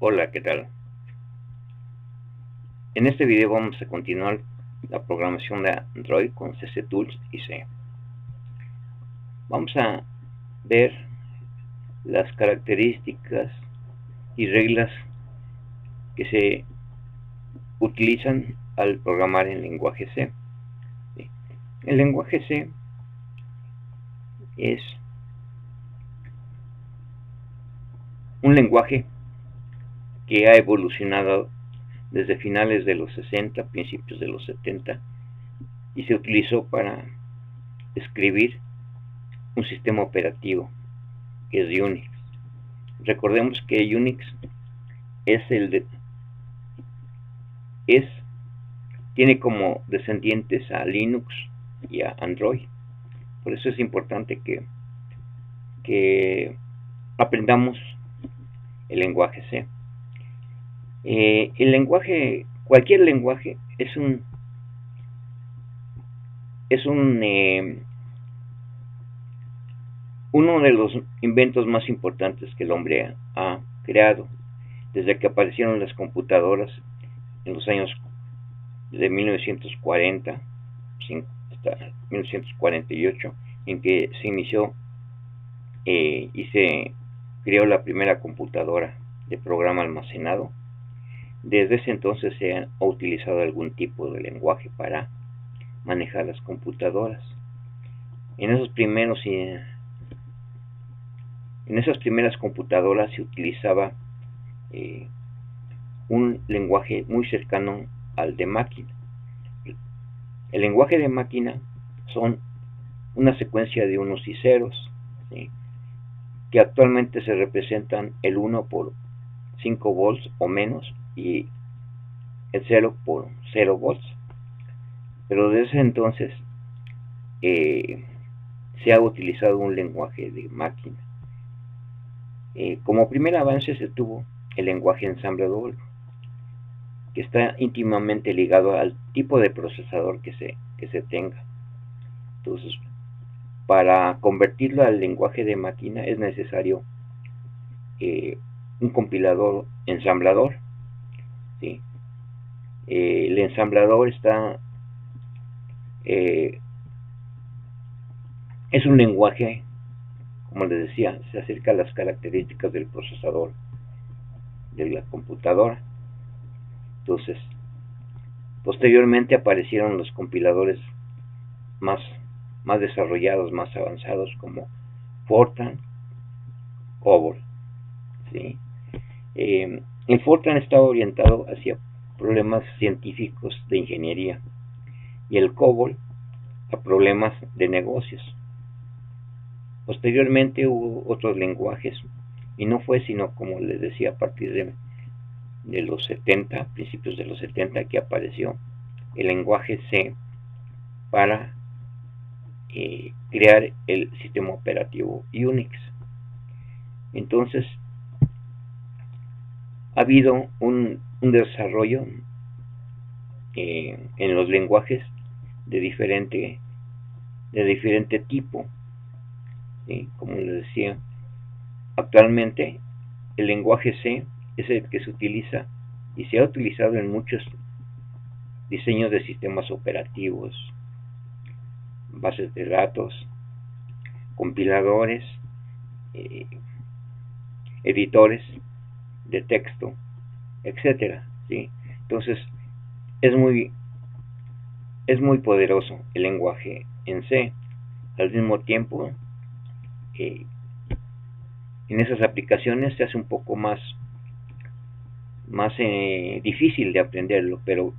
Hola, ¿qué tal? En este video vamos a continuar la programación de Android con CCTools y C. Vamos a ver las características y reglas que se utilizan al programar en lenguaje C. El lenguaje C es un lenguaje que ha evolucionado desde finales de los 60, principios de los 70, y se utilizó para escribir un sistema operativo que es Unix. Recordemos que Unix tiene como descendientes a Linux y a Android. Por eso es importante que aprendamos el lenguaje C. Cualquier lenguaje es uno de los inventos más importantes que el hombre ha creado desde que aparecieron las computadoras en los años de 1940 hasta 1948, en que se inició y se creó la primera computadora de programa almacenado. Desde ese entonces se ha utilizado algún tipo de lenguaje para manejar las computadoras. En esas primeras computadoras se utilizaba un lenguaje muy cercano al de máquina. El lenguaje de máquina son una secuencia de unos y ceros, ¿sí?, que actualmente se representan el 1 por 5 volts o menos y el 0 por 0 volts. Pero desde ese entonces se ha utilizado un lenguaje de máquina. Como primer avance se tuvo el lenguaje ensamblador, que está íntimamente ligado al tipo de procesador que se tenga. Entonces, para convertirlo al lenguaje de máquina es necesario un compilador ensamblador, ¿sí? El ensamblador es un lenguaje, como les decía, se acerca a las características del procesador de la computadora. Entonces, posteriormente aparecieron los compiladores más desarrollados, más avanzados, como Fortran, COBOL, ¿sí? El Fortran estaba orientado hacia problemas científicos de ingeniería y el COBOL a problemas de negocios. Posteriormente hubo otros lenguajes y no fue sino, como les decía, a partir de los 70, principios de los 70, que apareció el lenguaje C para crear el sistema operativo Unix. Entonces ha habido un desarrollo en los lenguajes de diferente tipo, ¿sí? Como les decía, actualmente el lenguaje C es el que se utiliza y se ha utilizado en muchos diseños de sistemas operativos, bases de datos, compiladores, editores de texto, etcétera, ¿sí? Entonces es muy poderoso el lenguaje en C. Al mismo tiempo, en esas aplicaciones se hace un poco más difícil de aprenderlo, pero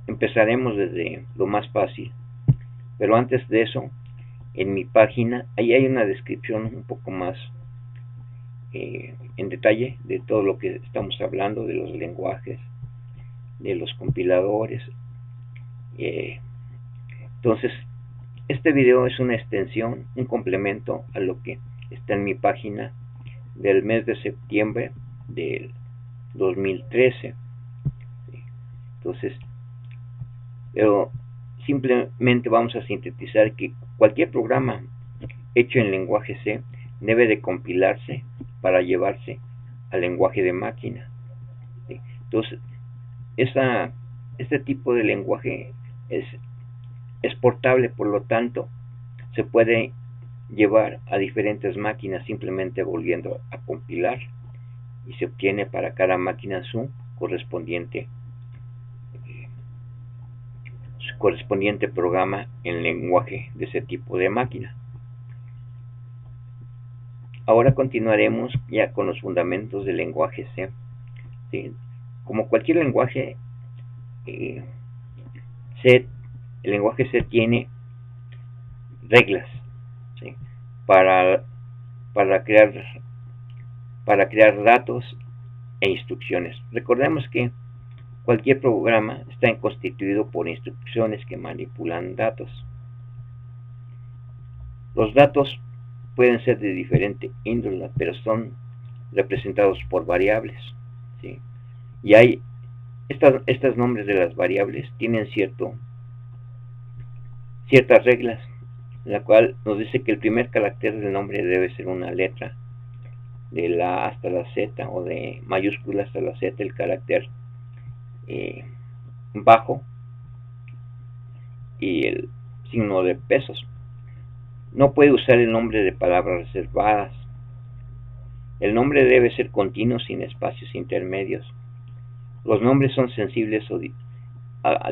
empezaremos desde lo más fácil. Pero antes de eso, en mi página, ahí hay una descripción un poco más en detalle de todo lo que estamos hablando, de los lenguajes, de los compiladores. Entonces, este video es una extensión, un complemento a lo que está en mi página del mes de septiembre del 2013. Entonces, pero simplemente vamos a sintetizar que cualquier programa hecho en lenguaje C debe de compilarse para llevarse al lenguaje de máquina, ¿sí? Entonces, este tipo de lenguaje es portable, por lo tanto, se puede llevar a diferentes máquinas simplemente volviendo a compilar y se obtiene para cada máquina su correspondiente programa en lenguaje de ese tipo de máquina. Ahora continuaremos ya con los fundamentos del lenguaje C. ¿Sí? Como cualquier lenguaje, el lenguaje C tiene reglas, ¿sí? para, para crear datos e instrucciones. Recordemos que cualquier programa está constituido por instrucciones que manipulan datos. Los datos pueden ser de diferente índole, pero son representados por variables, ¿sí? Y hay estos nombres de las variables tienen ciertas reglas, en la cual nos dice que el primer carácter del nombre debe ser una letra, de la A hasta la Z, o de mayúscula hasta la Z, el carácter bajo y el signo de pesos. No puede usar el nombre de palabras reservadas. El nombre debe ser continuo, sin espacios intermedios. Los nombres son sensibles a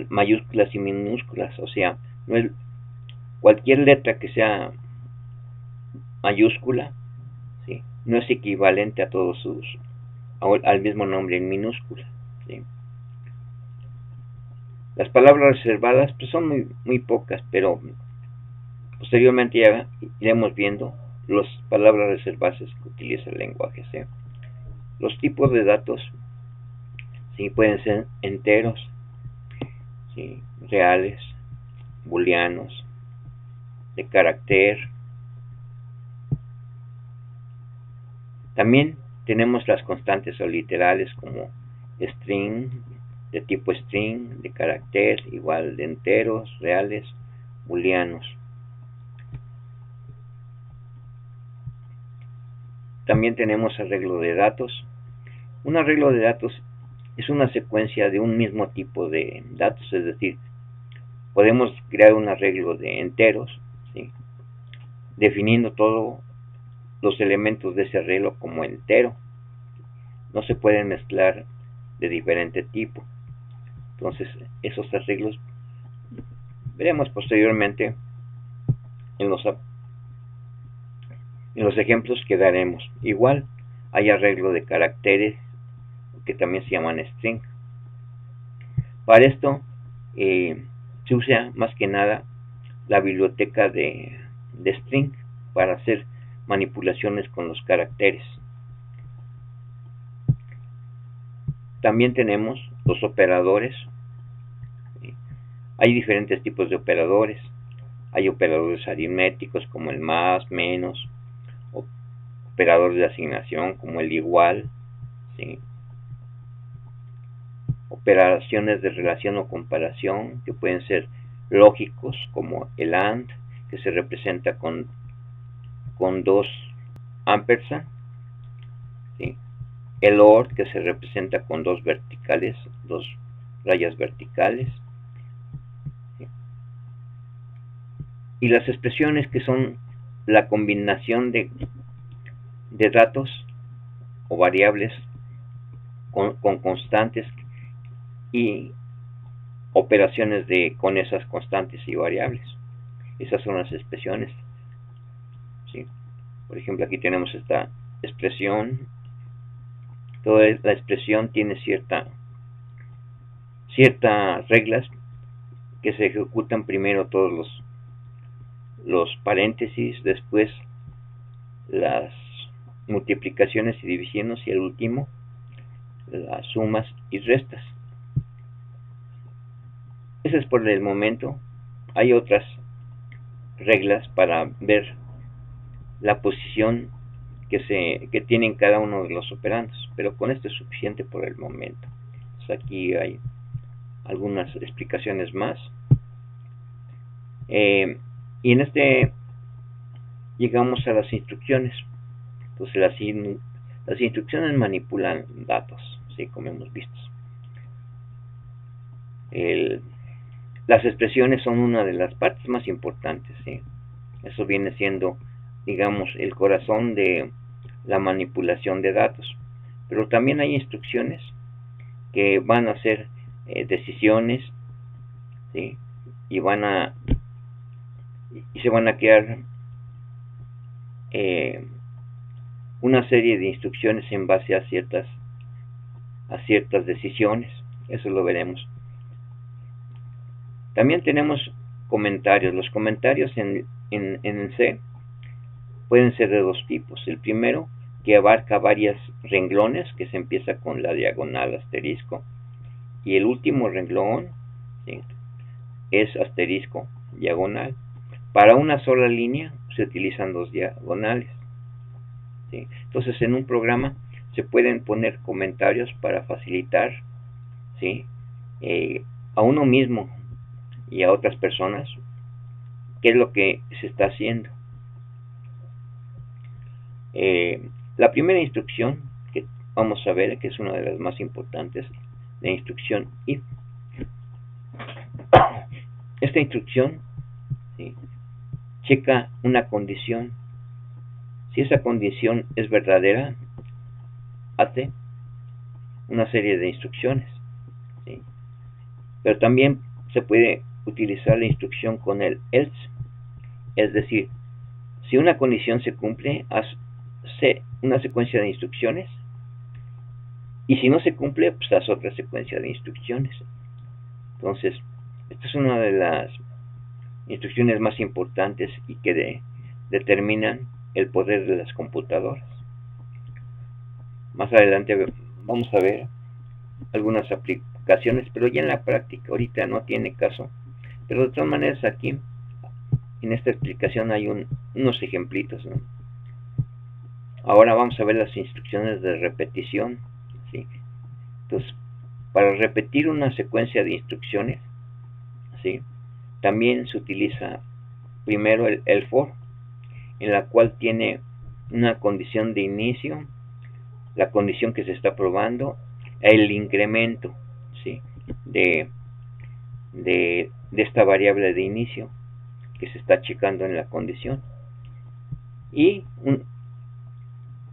mayúsculas y minúsculas, o sea, no es cualquier letra que sea mayúscula, ¿sí? No es equivalente a todos al mismo nombre en minúscula, ¿sí? Las palabras reservadas pues son muy pocas, pero posteriormente ya iremos viendo las palabras reservadas que utiliza el lenguaje C. Los tipos de datos, ¿sí? Pueden ser enteros, ¿sí? Reales, booleanos, de carácter. También tenemos las constantes o literales como string, de tipo string, de carácter, igual de enteros, reales, booleanos. También tenemos arreglo de datos. Un arreglo de datos es una secuencia de un mismo tipo de datos, es decir, podemos crear un arreglo de enteros, ¿sí? Definiendo todos los elementos de ese arreglo como entero. No se pueden mezclar de diferente tipo. Entonces, esos arreglos veremos posteriormente en los ejemplos que daremos. Igual hay arreglo de caracteres, que también se llaman string. Para esto se usa más que nada la biblioteca de string para hacer manipulaciones con los caracteres. También tenemos los operadores. Hay diferentes tipos de operadores. Hay operadores aritméticos como el más, menos, operadores de asignación como el igual, ¿sí? Operaciones de relación o comparación que pueden ser lógicos como el AND, que se representa con dos ampersand, ¿sí? El OR, que se representa con dos rayas verticales, ¿sí? Y las expresiones, que son la combinación de datos o variables con constantes y operaciones con esas constantes y variables. Esas son las expresiones, ¿sí? Por ejemplo, aquí tenemos esta expresión. Toda la expresión tiene ciertas reglas, que se ejecutan primero todos los paréntesis, después las multiplicaciones y divisiones, y al último las sumas y restas. Ese es por el momento. Hay otras reglas para ver la posición que tienen cada uno de los operandos, pero con esto es suficiente por el momento. Entonces, aquí hay algunas explicaciones más, y en llegamos a las instrucciones. Entonces, Las instrucciones manipulan datos, ¿sí? Como hemos visto. Las expresiones son una de las partes más importantes, ¿sí? Eso viene siendo, digamos, el corazón de la manipulación de datos. Pero también hay instrucciones que van a hacer decisiones, ¿sí? Y se van a crear una serie de instrucciones en base a ciertas decisiones. Eso lo veremos. También tenemos comentarios. Los comentarios en C pueden ser de dos tipos. El primero, que abarca varios renglones, que se empieza con la diagonal asterisco, y el último renglón, ¿sí?, es asterisco diagonal. Para una sola línea se utilizan dos diagonales, ¿sí? Entonces, en un programa se pueden poner comentarios para facilitar, ¿sí?, a uno mismo y a otras personas qué es lo que se está haciendo. La primera instrucción que vamos a ver, que es una de las más importantes, la instrucción if. Esta instrucción, ¿sí?, checa una condición. Si esa condición es verdadera, hace una serie de instrucciones, ¿sí? Pero también se puede utilizar la instrucción con el else, es decir, si una condición se cumple, hace una secuencia de instrucciones, y si no se cumple, pues haz otra secuencia de instrucciones. Entonces, esta es una de las instrucciones más importantes y que determinan el poder de las computadoras. Más adelante vamos a ver algunas aplicaciones, pero ya en la práctica, ahorita no tiene caso. Pero de todas maneras, aquí en esta explicación hay unos ejemplitos, ¿no? Ahora vamos a ver las instrucciones de repetición, ¿sí? Entonces, para repetir una secuencia de instrucciones, ¿sí?, también se utiliza primero el for, en la cual tiene una condición de inicio, la condición que se está probando, el incremento, ¿sí?, de esta variable de inicio que se está checando en la condición. Y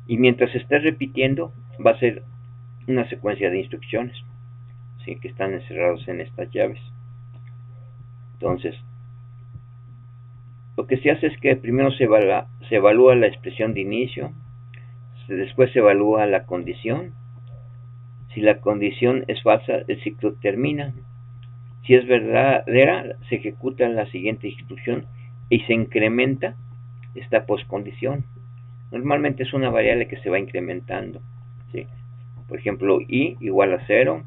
mientras se esté repitiendo, va a ser una secuencia de instrucciones, ¿sí?, que están encerrados en estas llaves. Entonces, lo que se hace es que primero se evalúa la expresión de inicio, después se evalúa la condición. Si la condición es falsa, el ciclo termina. Si es verdadera, se ejecuta la siguiente instrucción y se incrementa esta postcondición. Normalmente es una variable que se va incrementando, ¿sí? Por ejemplo, i igual a 0,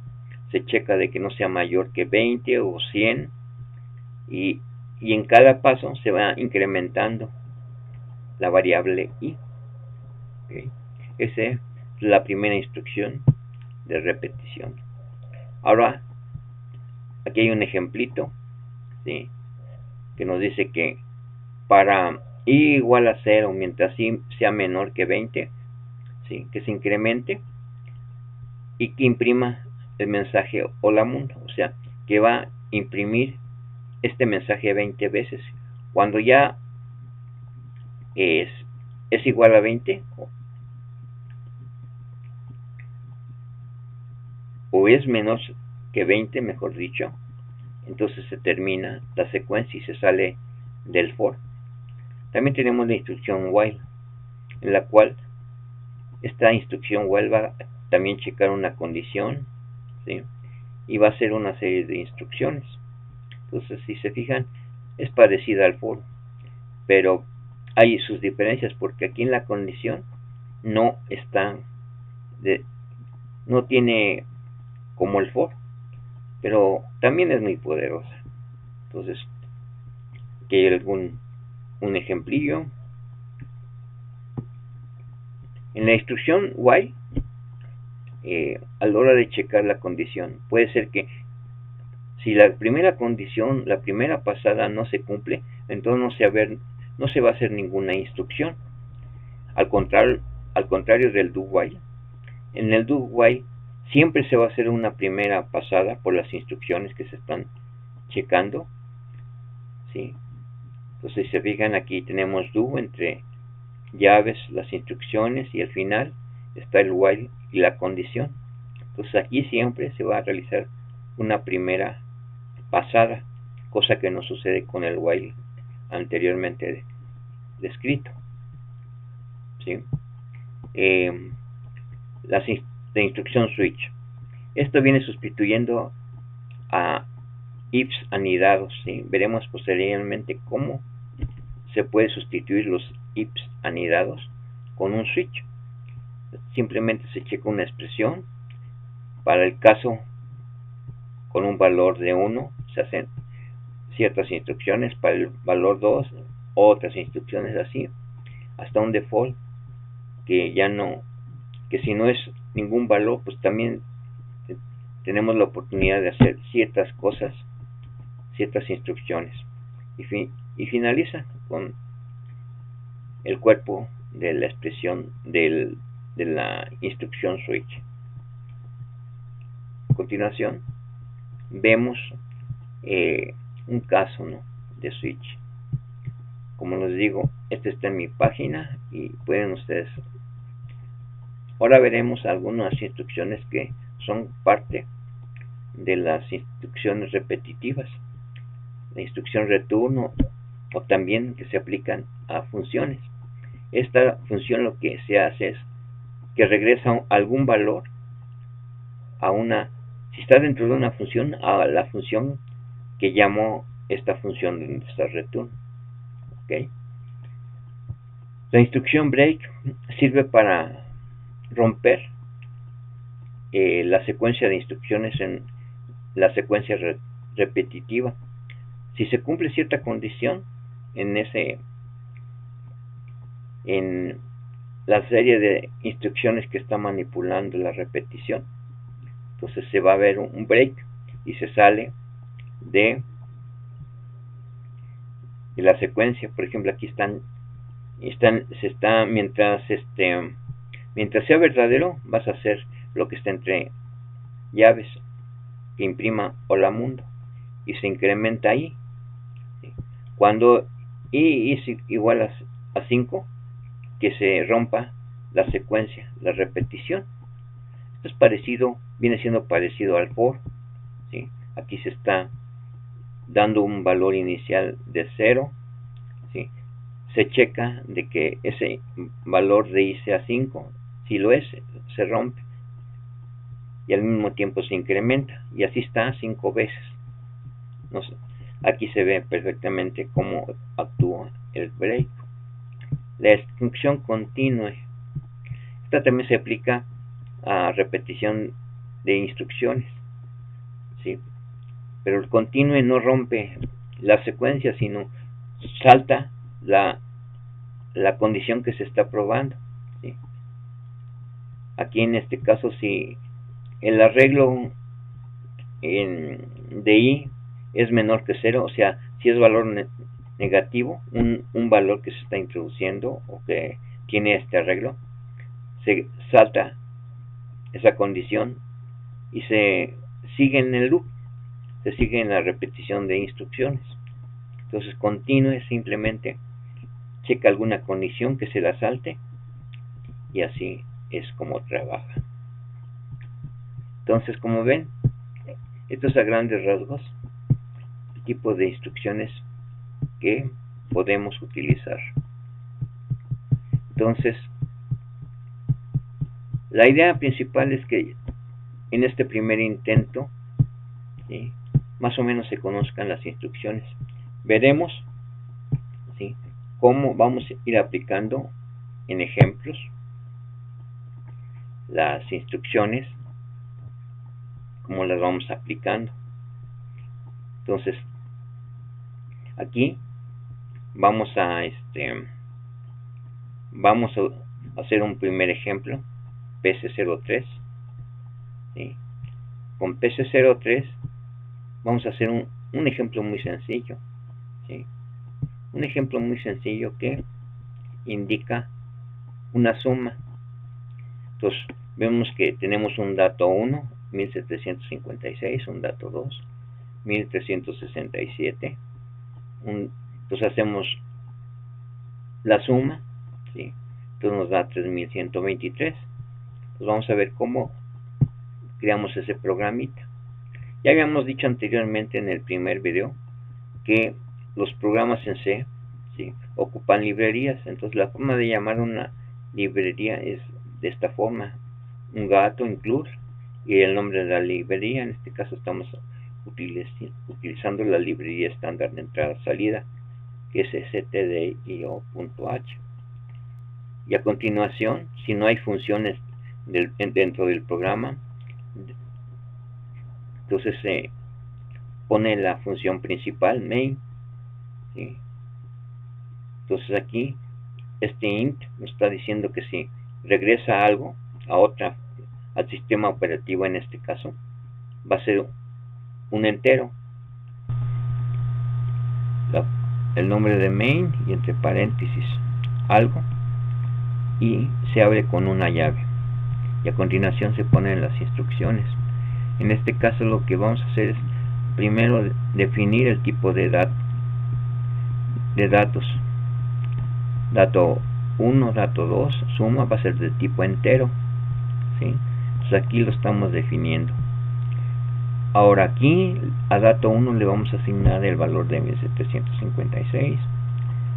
se checa de que no sea mayor que 20 o 100, y en cada paso se va incrementando la variable i. ¿Okay? Esa es la primera instrucción de repetición. Ahora, aquí hay un ejemplito, ¿sí?, que nos dice que para i igual a 0, mientras i sea menor que 20, ¿sí?, que se incremente y que imprima el mensaje hola mundo, o sea, que va a imprimir este mensaje 20 veces. Cuando ya es igual a 20 o es menos que 20, mejor dicho, entonces se termina la secuencia y se sale del for. También tenemos la instrucción while, en la cual esta instrucción while va a también checar una condición, ¿sí?, y va a hacer una serie de instrucciones. Entonces, si se fijan, es parecida al for, pero hay sus diferencias, porque aquí en la condición no tiene como el for, pero también es muy poderosa. Entonces, aquí hay un ejemplillo. En la instrucción while, a la hora de checar la condición, puede ser que si la primera condición, la primera pasada no se cumple, entonces no se va a hacer ninguna instrucción. Al contrario, al contrario del do while, en el do while siempre se va a hacer una primera pasada por las instrucciones que se están checando, ¿sí? Entonces, si se fijan, aquí tenemos do entre llaves, las instrucciones, y al final está el while y la condición. Entonces aquí siempre se va a realizar una primera pasada, cosa que no sucede con el while anteriormente descrito, ¿sí? La instrucción switch, esto viene sustituyendo a ifs anidados, ¿sí? Veremos posteriormente cómo se puede sustituir los ifs anidados con un switch. Simplemente se checa una expresión. Para el caso con un valor de 1 se hacen ciertas instrucciones, para el valor 2 otras instrucciones, así hasta un default que ya no, que si no es ningún valor, pues también tenemos la oportunidad de hacer ciertas cosas, ciertas instrucciones, y finaliza con el cuerpo de la expresión de la instrucción switch. A continuación vemos un caso, ¿no?, de switch. Como les digo, este está en mi página y pueden ustedes. Ahora veremos algunas instrucciones que son parte de las instrucciones repetitivas, la instrucción return, o también que se aplican a funciones. Esta función lo que se hace es que regresa algún valor a una, si está dentro de una función, a la función que llamó esta función donde está return. ¿Okay? La instrucción break sirve para romper la secuencia de instrucciones en la secuencia repetitiva. Si se cumple cierta condición en la serie de instrucciones que está manipulando la repetición, entonces se va a ver un break y se sale de la secuencia. Por ejemplo, aquí mientras sea verdadero, vas a hacer lo que está entre llaves, que imprima hola mundo, y se incrementa ahí. Cuando i es igual a 5, que se rompa la secuencia, la repetición. Esto es parecido, viene siendo parecido al for, ¿sí? Aquí se está dando un valor inicial de 0, ¿sí? Se checa de que ese valor de i sea 5, si lo es, se rompe, y al mismo tiempo se incrementa, y así está 5 veces. No sé, aquí se ve perfectamente cómo actúa el break. La instrucción continue, esta también se aplica a repetición de instrucciones, ¿sí? Pero el continue no rompe la secuencia, sino salta la condición que se está probando, ¿sí? Aquí en este caso, si el arreglo de i es menor que 0, o sea, si es valor negativo, un valor que se está introduciendo o que tiene este arreglo, se salta esa condición y se sigue en el loop, se sigue en la repetición de instrucciones. Entonces continue simplemente checa alguna condición que se la salte, y así es como trabaja. Entonces, como ven, esto es a grandes rasgos el tipo de instrucciones que podemos utilizar. Entonces, la idea principal es que en este primer intento, ¿sí?, más o menos se conozcan las instrucciones. Veremos, ¿sí?, cómo vamos a ir aplicando en ejemplos las instrucciones, cómo las vamos aplicando. Entonces, aquí vamos a hacer un primer ejemplo, PC03, ¿sí? Con PC03 vamos a hacer un ejemplo muy sencillo, ¿sí? Un ejemplo muy sencillo que indica una suma Entonces vemos que tenemos un dato 1, 1756, un dato 2, 1367. Entonces hacemos la suma, ¿sí? Entonces nos da 3123. Entonces vamos a ver cómo creamos ese programita. Ya habíamos dicho anteriormente en el primer video que los programas en C, ¿sí?, ocupan librerías. Entonces la forma de llamar una librería es de esta forma: un gato include y el nombre de la librería. En este caso estamos utilizando la librería estándar de entrada-salida, que es stdio.h. Y a continuación, si no hay funciones dentro del programa, entonces se pone la función principal, main, ¿sí? Entonces aquí este int nos está diciendo que si regresa algo al sistema operativo, en este caso va a ser un entero, el nombre de main y entre paréntesis algo, y se abre con una llave, y a continuación se ponen las instrucciones. En este caso lo que vamos a hacer es primero definir el tipo de datos. Dato 1, dato 2, suma va a ser de tipo entero, ¿sí? Entonces aquí lo estamos definiendo. Ahora aquí a dato 1 le vamos a asignar el valor de 1756,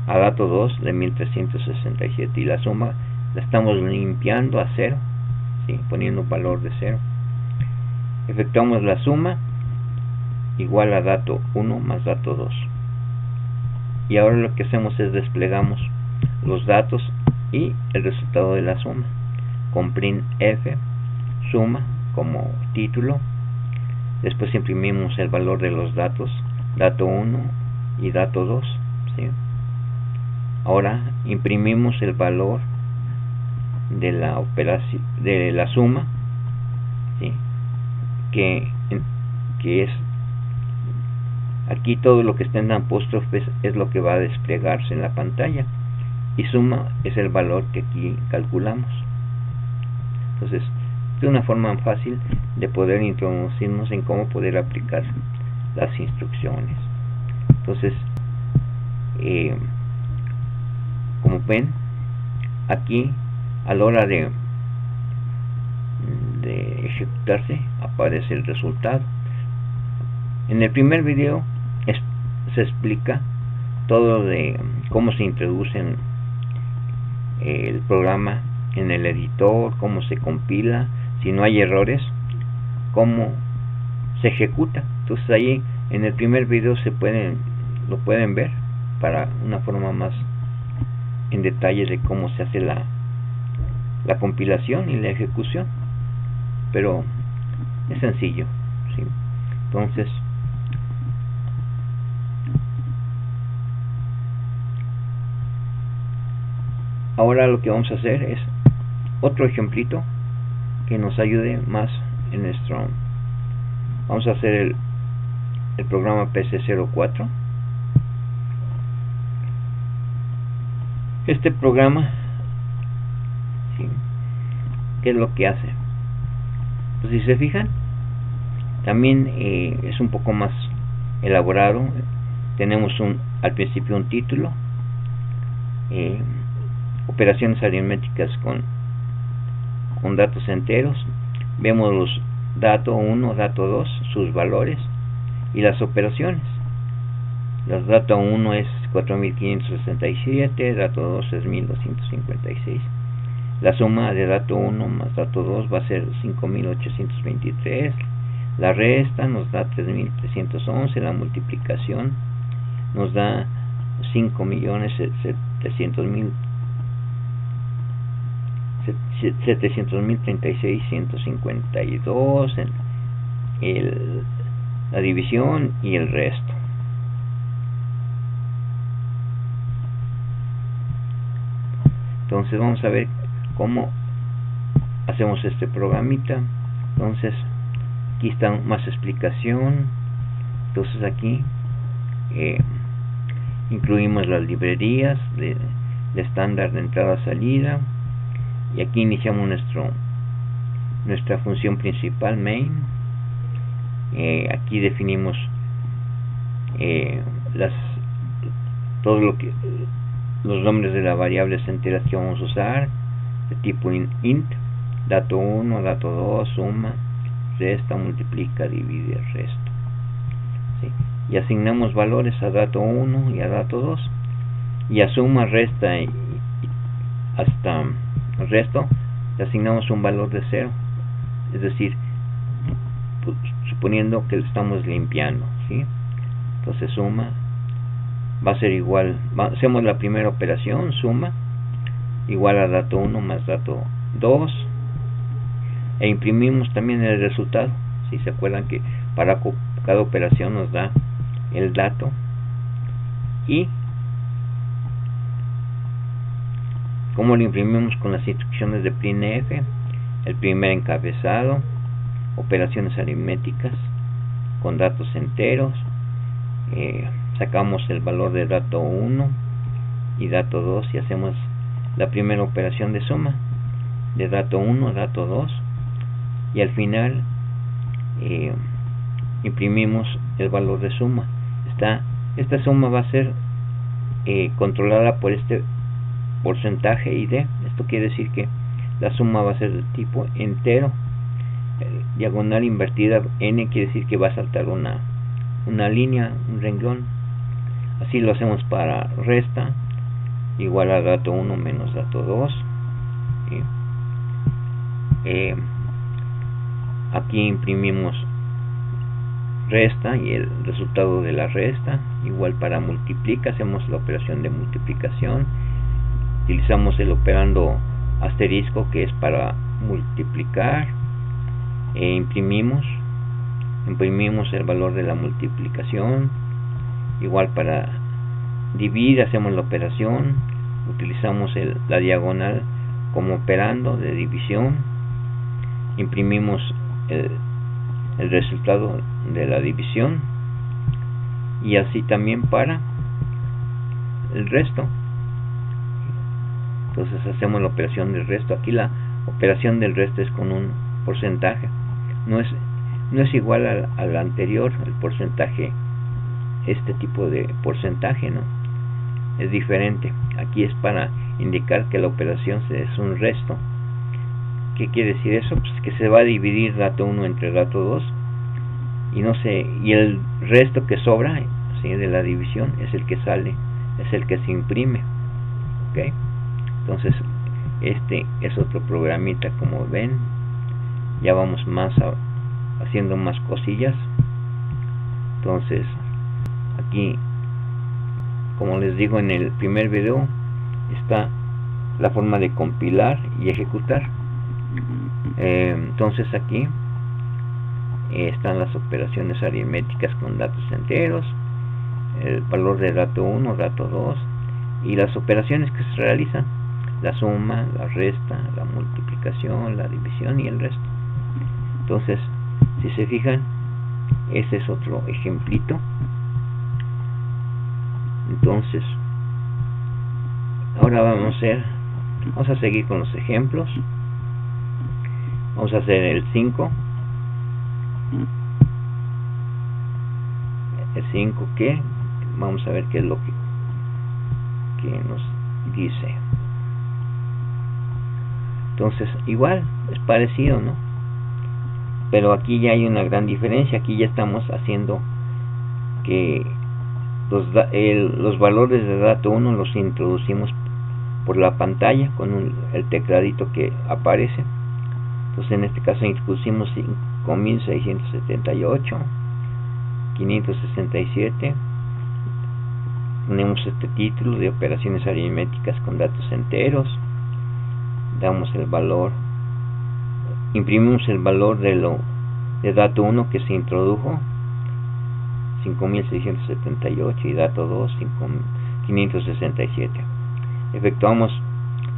a dato 2 de 1367, y la suma la estamos limpiando a 0, ¿sí?, poniendo un valor de 0. Efectuamos la suma igual a dato 1 más dato 2. Y ahora lo que hacemos es desplegamos los datos y el resultado de la suma con printf suma como título. Después imprimimos el valor de los datos, dato 1 y dato 2, ¿sí? Ahora imprimimos el valor de la operación, de la suma, ¿sí?, que es aquí todo lo que está en apóstrofes es lo que va a desplegarse en la pantalla, y suma es el valor que aquí calculamos. Entonces es una forma fácil de poder introducirnos en cómo poder aplicar las instrucciones. Entonces como ven, aquí a la hora de ejecutarse aparece el resultado. En el primer video se explica todo de cómo se introduce el programa en el editor, cómo se compila, si no hay errores, cómo se ejecuta. Entonces ahí en el primer video lo pueden ver para una forma más en detalle de cómo se hace la compilación y la ejecución, pero es sencillo, ¿sí? Entonces ahora lo que vamos a hacer es otro ejemplito que nos ayude más en nuestro. Vamos a hacer el programa PC04. Este programa, ¿sí?, ¿qué es lo que hace? Pues si se fijan, también es un poco más elaborado. Tenemos al principio un título, operaciones aritméticas con datos enteros. Vemos los dato 1, dato 2, sus valores y las operaciones. Los dato 1 es 4567, dato 2 es 1256. La suma de dato 1 más dato 2 va a ser 5823. La resta nos da 3311. La multiplicación nos da 700.036.152, la división y el resto. Entonces vamos a ver cómo hacemos este programita. Entonces aquí está más explicación. Entonces aquí incluimos las librerías de estándar de entrada-salida, y aquí iniciamos nuestra función principal main. Aquí definimos los nombres de las variables enteras que vamos a usar, de tipo int, dato 1, dato 2, suma, resta, multiplica, divide, resto. ¿Sí? Y asignamos valores a dato 1 y a dato 2, y a suma, resta y hasta el resto le asignamos un valor de 0, es decir, suponiendo que lo estamos limpiando, ¿sí? Entonces suma va a ser igual, hacemos la primera operación, suma igual a dato 1 más dato 2, e imprimimos también el resultado. Si se acuerdan que para cada operación nos da el dato, y como lo imprimimos con las instrucciones de printf, el primer encabezado, operaciones aritméticas con datos enteros, sacamos el valor de dato 1 y dato 2 y hacemos la primera operación de suma de dato 1 a dato 2, y al final imprimimos el valor de suma. Esta suma va a ser controlada por este porcentaje ID. Esto quiere decir que la suma va a ser de tipo entero. Diagonal invertida n quiere decir que va a saltar una línea, un renglón. Así lo hacemos para resta, igual a dato 1 menos dato 2. Aquí imprimimos resta y el resultado de la resta. Igual para multiplica, hacemos la operación de multiplicación. Utilizamos el operando asterisco, que es para multiplicar. Imprimimos el valor de la multiplicación. Igual para dividir, hacemos la operación, utilizamos la diagonal como operando de división. Imprimimos el resultado de la división, y así también para el resto. Entonces hacemos la operación del resto. Aquí la operación del resto es con un porcentaje, no es igual al anterior, el porcentaje, este tipo de porcentaje, ¿no? Es diferente. Aquí es para indicar que la operación es un resto. ¿Qué quiere decir eso? Pues que se va a dividir dato 1 entre dato 2, y el resto que sobra, ¿sí?, de la división es el que sale, es el que se imprime. ¿Okay? Entonces este es otro programita. Como ven, ya vamos haciendo más cosillas. Entonces aquí, como les digo en el primer video, está la forma de compilar y ejecutar. Entonces aquí están las operaciones aritméticas con datos enteros, el valor de dato 1, dato 2, y las operaciones que se realizan: la suma, la resta, la multiplicación, la división y el resto. Entonces, si se fijan, ese es otro ejemplito. Entonces, ahora vamos a seguir con los ejemplos. Vamos a hacer el 5. El 5 que vamos a ver qué es lo que nos dice. Entonces, igual es parecido, ¿no? Pero aquí ya hay una gran diferencia. Aquí ya estamos haciendo que los valores de dato 1 los introducimos por la pantalla con el tecladito que aparece. Entonces en este caso introducimos 5678, 567. Ponemos este título de operaciones aritméticas con datos enteros. Damos el valor, imprimimos el valor de dato 1 que se introdujo, 5678, y dato 2, 567. Efectuamos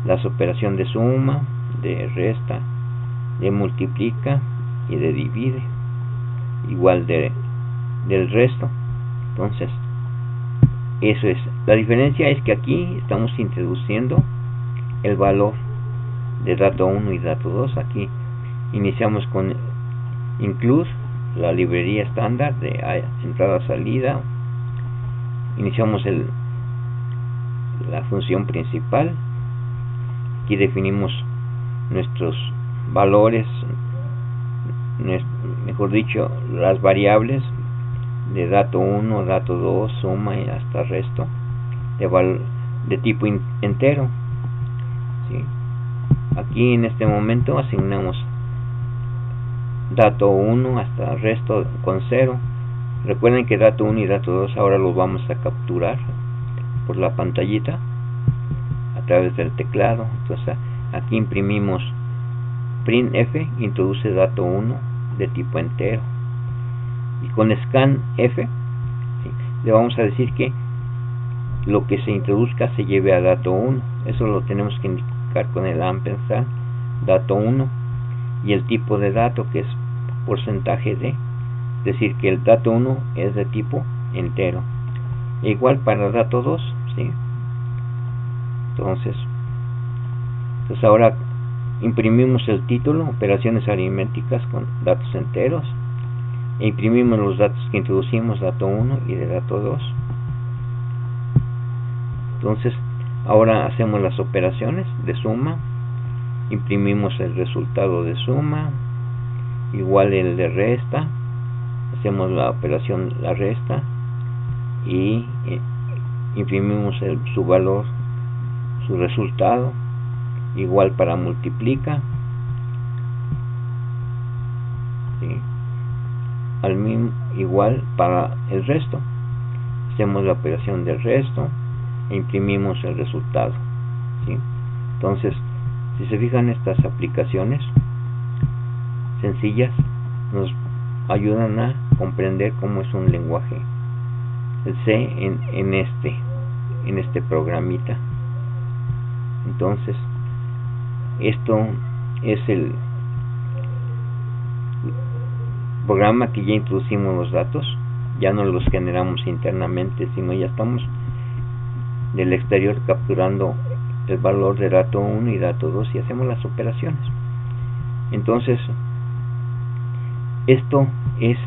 las operaciones de suma, de resta, de multiplica y de divide, igual del resto. Entonces, eso es. La diferencia es que aquí estamos introduciendo el valor de dato 1 y dato 2. Aquí Iniciamos con include, la librería estándar de entrada-salida. Iniciamos la función principal. Aquí definimos nuestros valores, mejor dicho, las variables de dato 1, dato 2, suma y hasta resto de tipo entero. ¿Sí? Aquí en este momento asignamos dato 1 hasta resto con 0. Recuerden que dato 1 y dato 2 ahora los vamos a capturar por la pantallita a través del teclado. Entonces aquí imprimimos printf, introduce dato 1 de tipo entero, y con scanf, ¿sí?, le vamos a decir que lo que se introduzca se lleve a dato 1. Eso lo tenemos que indicar con el ampersand, dato 1, y el tipo de dato, que es porcentaje de, es decir, que el dato 1 es de tipo entero. E igual para dato 2, ¿sí? Entonces ahora imprimimos el título, operaciones aritméticas con datos enteros, e imprimimos los datos que introducimos, dato 1 y de dato 2. Entonces ahora hacemos las operaciones de suma, imprimimos el resultado de suma, igual el de resta, hacemos la operación la resta y imprimimos su valor, su resultado, igual para multiplica, ¿sí?, igual para el resto, hacemos la operación del resto e imprimimos el resultado, ¿sí? Entonces, si se fijan, estas aplicaciones sencillas nos ayudan a comprender cómo es un lenguaje, el C, en este programita. Entonces, esto es el programa que ya introducimos los datos, ya no los generamos internamente, sino ya estamos del exterior capturando el valor de dato 1 y dato 2 y hacemos las operaciones. Entonces, esto es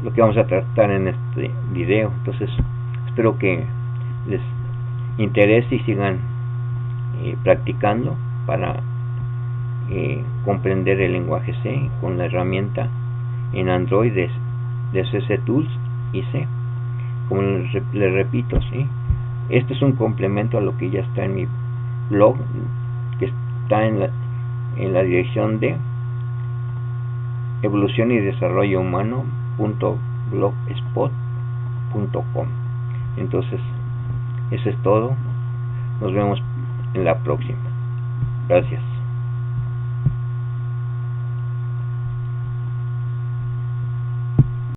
lo que vamos a tratar en este video. Entonces, espero que les interese y sigan practicando para comprender el lenguaje C con la herramienta en Android de CC Tools y C. Como les repito, ¿sí?, este es un complemento a lo que ya está en mi blog, que está en la dirección de evolución y desarrollo humano.blogspot.com. Entonces, eso es todo. Nos vemos en la próxima. Gracias.